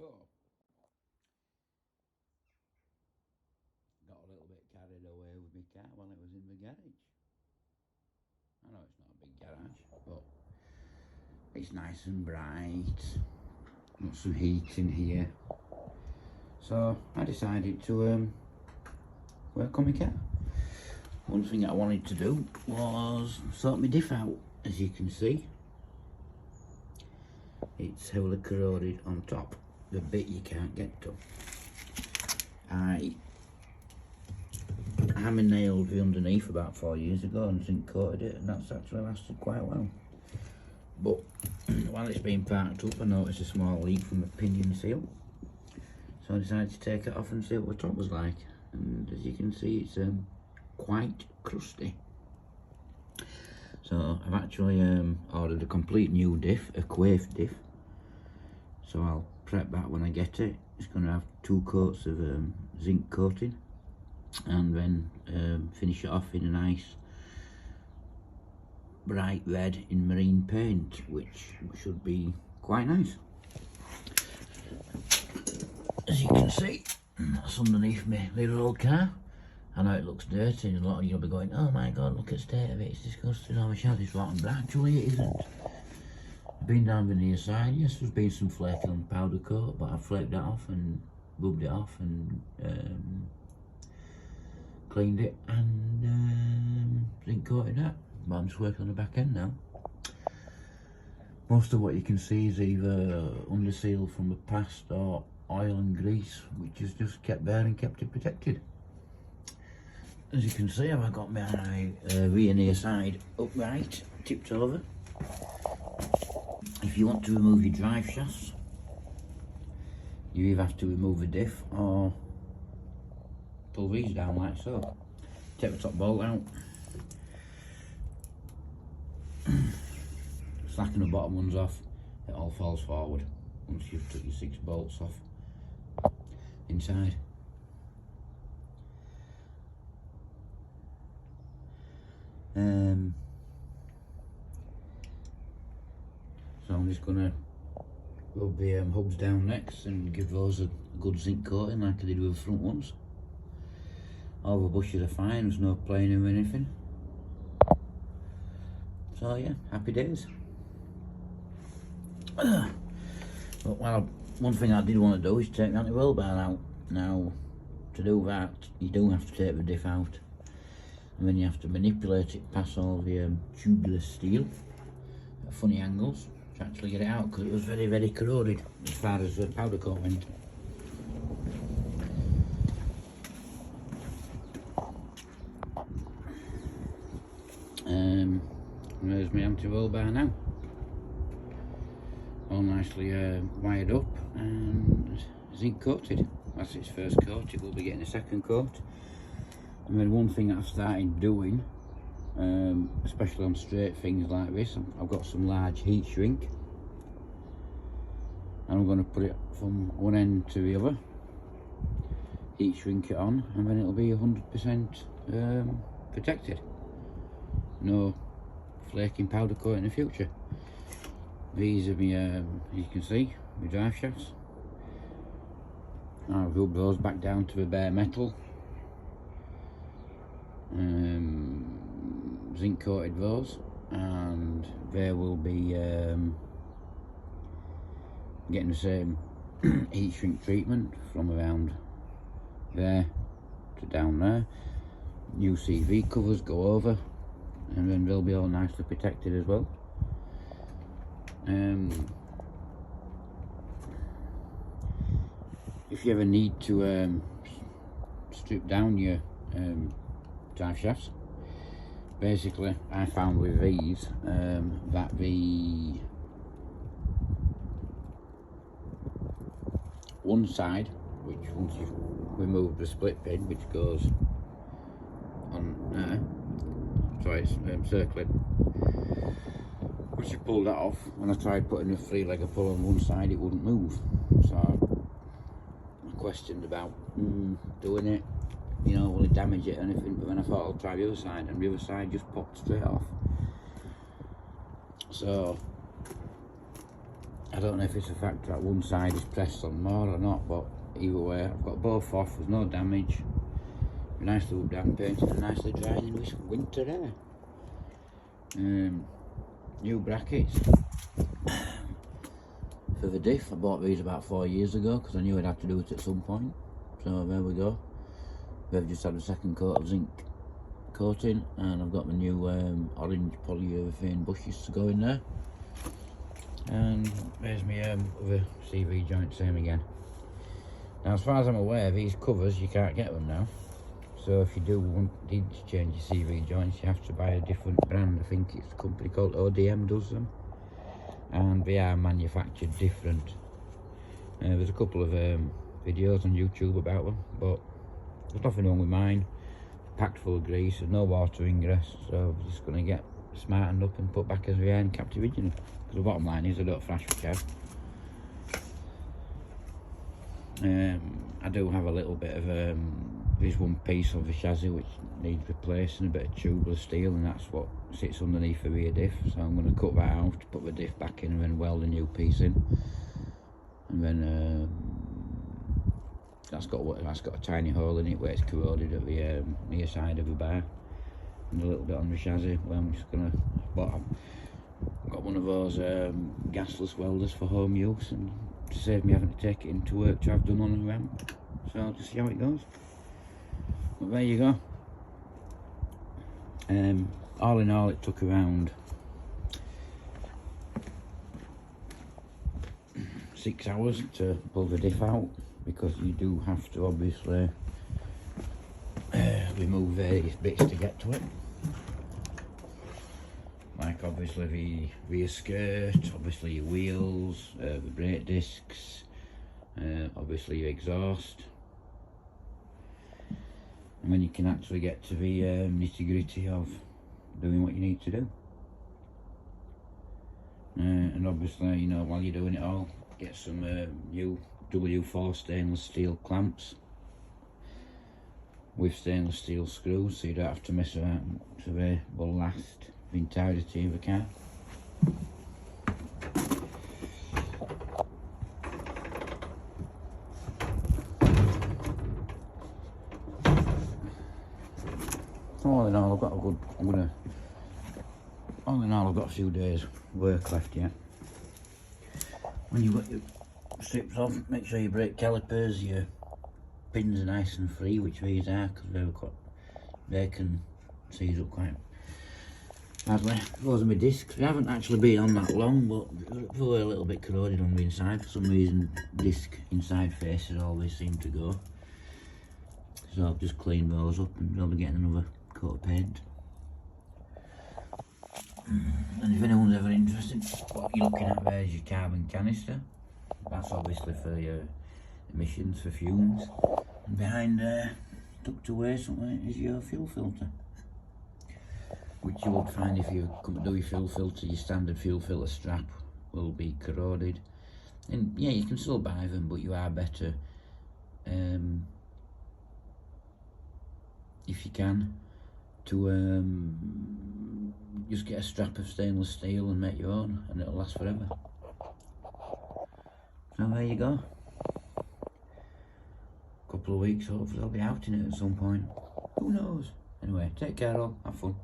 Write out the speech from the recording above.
So, got a little bit carried away with my car while it was in the garage. I know it's not a big garage, but it's nice and bright. Got some heat in here. So I decided to work on my car. One thing I wanted to do was sort my diff out. As you can see, it's heavily corroded on top, the bit you can't get to. I hammer nailed the underneath about 4 years ago and zinc coated it, and that's actually lasted quite well. But while it's been parked up, I noticed a small leak from the pinion seal, so I decided to take it off and see what the top was like. And as you can see, it's quite crusty. So I've actually ordered a complete new diff, a quaif diff. So I'll prep that when I get it. It's going to have 2 coats of zinc coating, and then finish it off in a nice bright red in marine paint, which should be quite nice. As you can see, that's underneath my little old car. I know it looks dirty, and a lot of you will be going, oh my god, look at the state of it, it's disgusting, oh my shelf is rotten, but actually it isn't. I've been down the near side, yes, there's been some flaking on the powder coat, but I've flaked that off and rubbed it off and cleaned it and zinc coated that. But I'm just working on the back end now. Most of what you can see is either under seal from the past or oil and grease, which has just kept there and kept it protected. As you can see, I've got my rear near side upright, tipped over. If you want to remove your drive shafts, you either have to remove the diff or pull these down like so. Take the top bolt out, slacken the bottom ones off, it all falls forward once you've took your 6 bolts off inside. So I'm just gonna rub the hubs down next and give those a good zinc coating like I did with the front ones. All the bushes are fine, there's no planing or anything. So yeah, happy days. But one thing I did want to do is take the anti-roll bar out. Now, to do that, you do have to take the diff out, and then you have to manipulate it past all the tubular steel at funny angles to actually get it out, because it was very, very corroded as far as the powder coat went. There's my anti-roll bar now, all nicely wired up and zinc coated. That's its first coat, it will be getting a second coat. And then one thing I've started doing, especially on straight things like this, I've got some large heat shrink, and I'm going to put it from one end to the other, heat shrink it on, and then it'll be 100% protected. No flaking powder coat in the future. These are my, as you can see, my drive shafts. I've rubbed those back down to the bare metal. Zinc coated those, and they will be getting the same heat shrink treatment from around there to down there. UCV covers go over, and then they'll be all nicely protected as well. If you ever need to strip down your drive shafts, basically I found with these that the one side, which once you've removed the split pin, which goes on there, sorry, it's circling. Once you pull that off, when I tried putting a 3-legger pull on one side, it wouldn't move. So I questioned about doing it, you know, will it damage it or anything, but then I thought I'll try the other side, and the other side just popped straight off. So I don't know if it's a fact that one side is pressed on more or not, but either way, I've got both off, there's no damage. Nicely up down painted and nicely drying in this winter air. New brackets for the diff. I bought these about 4 years ago because I knew I'd have to do it at some point. So there we go. They've just had a second coat of zinc coating, and I've got my new orange polyurethane bushes to go in there. And there's my other CV joint, same again. Now, as far as I'm aware, these covers, you can't get them now. So if you did change your CV joints, you have to buy a different brand. I think it's a company called ODM does them, and they are manufactured different. There's a couple of videos on YouTube about them, but there's nothing wrong with mine. Packed full of grease, there's no water ingress, so I'm just going to get smartened up and put back as we are in Captive Original. Because the bottom line is I don't thrash for Kev. I do have a little bit of there's one piece of the chassis which needs replacing, a bit of tubular steel, and that's what sits underneath the rear diff. So I'm going to cut that out, put the diff back in, and then weld a new piece in. And then that's got a tiny hole in it where it's corroded at the near side of the bar, and a little bit on the chassis. Well, I'm just gonna. I've got one of those gasless welders for home use, and to save me having to take it into work to have done on a ramp. So I'll just see how it goes. But there you go. All in all, it took around 6 hours to pull the diff out, because you do have to obviously remove various bits to get to it. Like obviously the rear skirt, obviously your wheels, the brake discs, obviously your exhaust. And then you can actually get to the nitty gritty of doing what you need to do. And obviously, you know, while you're doing it all, get some new W4 stainless steel clamps with stainless steel screws, so you don't have to mess around, so they will last the entirety of the car. All in all, I've got a few days work left yet. When you've got your strips off, make sure your brake calipers, your pins are nice and free, which these are, because they can seize up quite badly. Those are my discs. They haven't actually been on that long, but they were a little bit corroded on the inside. For some reason, disc inside faces always seem to go. So I've just cleaned those up, and I'll be getting another coat of paint. And if anyone's ever interested, what you're looking at there is your carbon canister. That's obviously for your emissions, for fumes. And behind there, tucked away somewhere, is your fuel filter, which you would find if you come to do your fuel filter. Your standard fuel filter strap will be corroded. And yeah, you can still buy them, but you are better, if you can, to just get a strap of stainless steel and make your own, and it'll last forever. So there you go. Couple of weeks, hopefully I'll be out in it at some point. Who knows? Anyway, take care all, have fun.